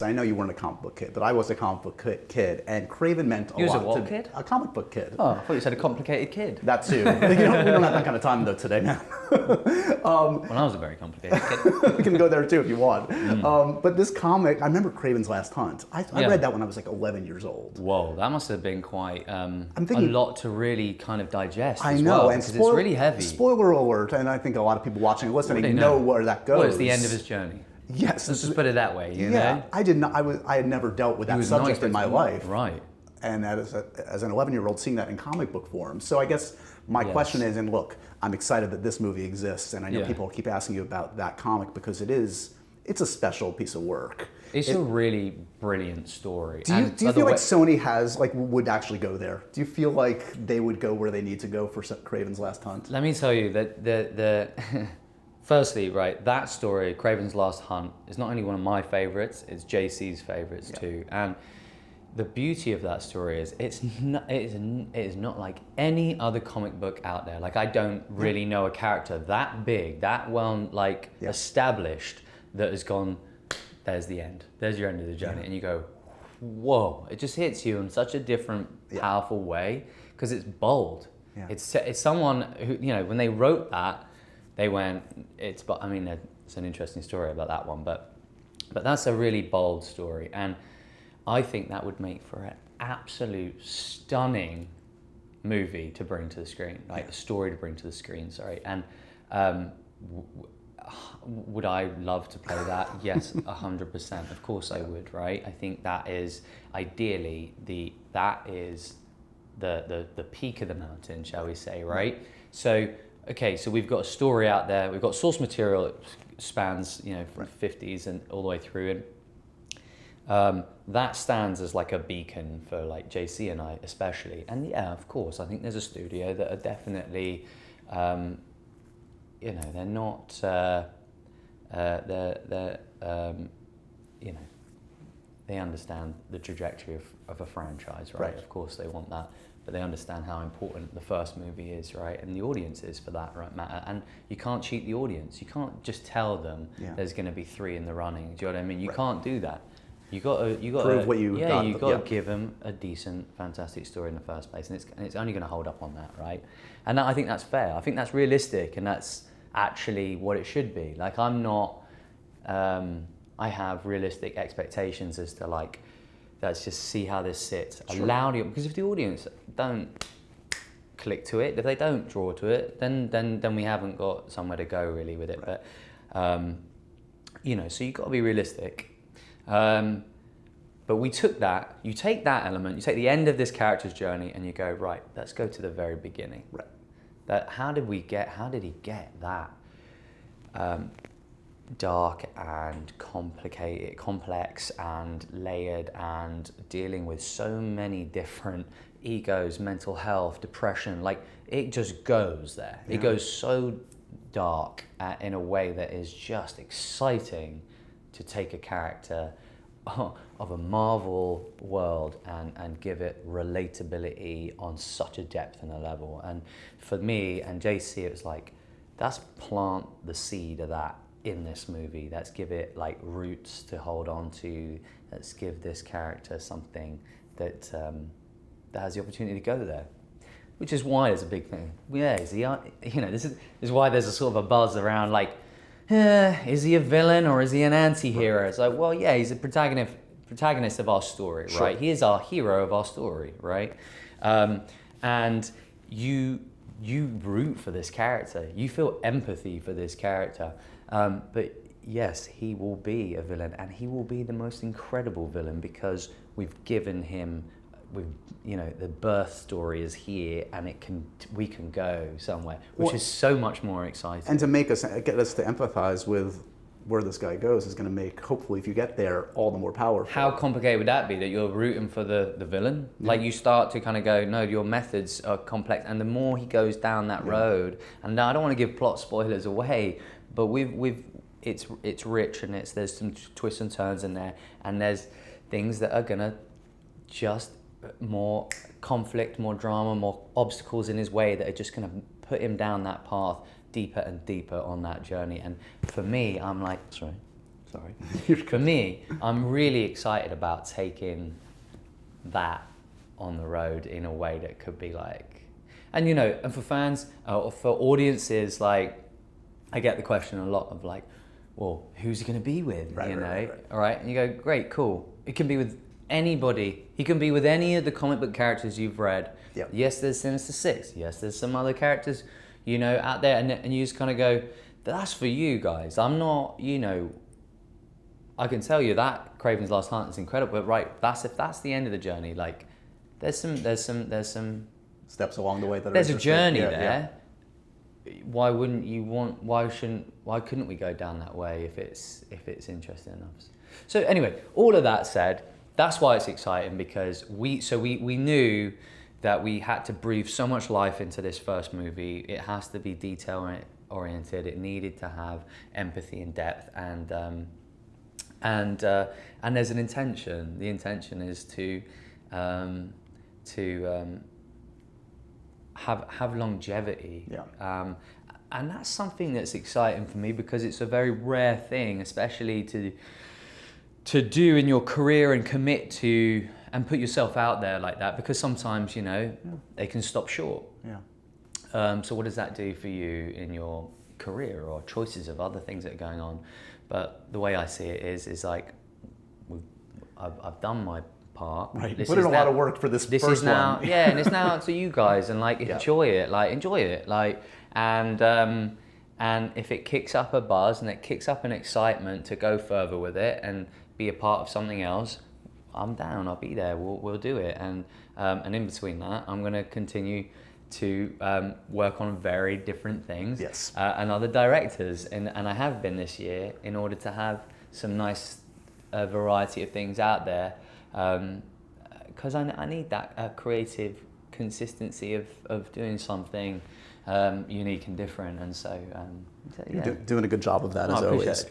I know you weren't a comic book kid, but I was a comic book kid, and Craven meant a lot. You was a to what kid? A comic book kid. Oh, I thought you said a complicated kid. That too. We don't have that kind of time though today, man. Well, I was a very complicated kid. We can go there too if you want. But this comic, I remember Craven's Last Hunt. I read that when I was like 11 years old. Whoa, that must have been quite I'm a thinking, lot to really kind of digest. I as know, well, and because it's really heavy. Spoiler alert, and I think a lot of people watching and listening know where that goes. Well, it's the end of his journey. Yes, Let's just put it that way. You know? I did not. I had never dealt with that subject in my life. Right. And as an 11-year-old, seeing that in comic book form. So I guess my question is, and look, I'm excited that this movie exists, and I know people keep asking you about that comic because it's a special piece of work. It's a really brilliant story. Do you feel like Sony would actually go there? Do you feel like they would go where they need to go for Craven's Last Hunt? Let me tell you that the firstly, right, that story, Craven's Last Hunt, is not only one of my favorites, it's JC's favorites too. And the beauty of that story is it is not like any other comic book out there. Like, I don't really know a character that big, that well established, that has gone, there's the end. There's your end of the journey. And you go, whoa, it just hits you in such a different, powerful way, because it's bold. Yeah. It's someone who, when they wrote that, they went, it's an interesting story about that one, but that's a really bold story. And I think that would make for an absolute stunning movie to bring to the screen, like a story to bring to the screen, sorry. And would I love to play that? Yes, 100%. Of course I would, right? I think that is ideally the peak of the mountain, shall we say, right? So, okay, so we've got a story out there. We've got source material that spans, from the 50s and all the way through. And that stands as like a beacon for like JC and I especially. And yeah, of course, I think there's a studio that are definitely, they're not, they understand the trajectory of a franchise, right? Of course they want that. But they understand how important the first movie is, right? And the audience is for that, right, matter. And you can't cheat the audience. You can't just tell them there's going to be 3 in the running. Do you know what I mean? You can't do that. You got to prove what you got. You got to give them a decent, fantastic story in the first place, and it's only going to hold up on that, right? And I think that's fair. I think that's realistic, and that's actually what it should be. Like, I'm not. I have realistic expectations as to like. Let's just see how this sits. Sure. Allow the, because if the audience don't click to it, if they don't draw to it, then we haven't got somewhere to go really with it. Right. But so you've got to be realistic. But we took that. You take that element. You take the end of this character's journey, and you go, right. Let's go to the very beginning. Right. How did he get that? Dark and complicated, complex and layered, and dealing with so many different egos, mental health, depression. Like, it just goes there. It goes so dark in a way that is just exciting to take a character of a Marvel world and give it relatability on such a depth and a level. And for me and JC, it was like, let's plant the seed of that in this movie. Let's give it like roots to hold on to. Let's give this character something that has the opportunity to go there, which is why there's a big thing. Yeah, this is why there's a sort of a buzz around like, is he a villain or is he an anti-hero? It's like, well, yeah, he's a protagonist of our story, right? He is our hero of our story, right? And you root for this character. You feel empathy for this character. But yes, he will be a villain, and he will be the most incredible villain because we've given him, the birth story is here, and we can go somewhere, which is so much more exciting. And to get us to empathize with where this guy goes is going to make, hopefully, if you get there, all the more powerful. How complicated would that be, that you're rooting for the villain? Yeah. Like, you start to kind of go, no, your methods are complex, and the more he goes down that road, and now I don't want to give plot spoilers away, but it's rich, and there's some twists and turns in there, and there's things that are gonna just more conflict, more drama, more obstacles in his way that are just gonna put him down that path deeper and deeper on that journey. And for me, I'm like, sorry. sorry. For me, I'm really excited about taking that on the road in a way that could be like, and you know, and for fans or for audiences, like I get the question a lot of like, well, who's he going to be with? Right, you know, right. all right, and you go, great, cool. It can be with anybody. He can be with any of the comic book characters you've read. Yep. Yes, there's Sinister Six. Yes, there's some other characters, you know, out there, and you just kind of go, that's for you guys. I'm not, you know. I can tell you that Kraven's Last Hunt is incredible, but right, if that's the end of the journey, like there's some steps along the way that there's are a journey yeah, there. Yeah. Why couldn't we go down that way if it's interesting enough? So anyway, all of that said, that's why it's exciting, because we knew that we had to breathe so much life into this first movie. It has to be detail oriented. It needed to have empathy and depth, and there's an intention. The intention is to have longevity. Yeah. And that's something that's exciting for me, because it's a very rare thing, especially to do in your career and commit to and put yourself out there like that, because sometimes, you know, they can stop short. Yeah. So what does that do for you in your career or choices of other things that are going on? But the way I see it is like, I've done my part. Right. You put in a lot of work for this first is now, one. Yeah, and it's now up to you guys, and like enjoy it, and if it kicks up a buzz and it kicks up an excitement to go further with it and be a part of something else, I'm down. I'll be there. We'll do it. And in between that, I'm going to continue to work on very different things. Yes. And other directors, and I have been this year, in order to have some nice variety of things out there, because I need that creative consistency of doing something unique and different, and so You're doing a good job of that, as always.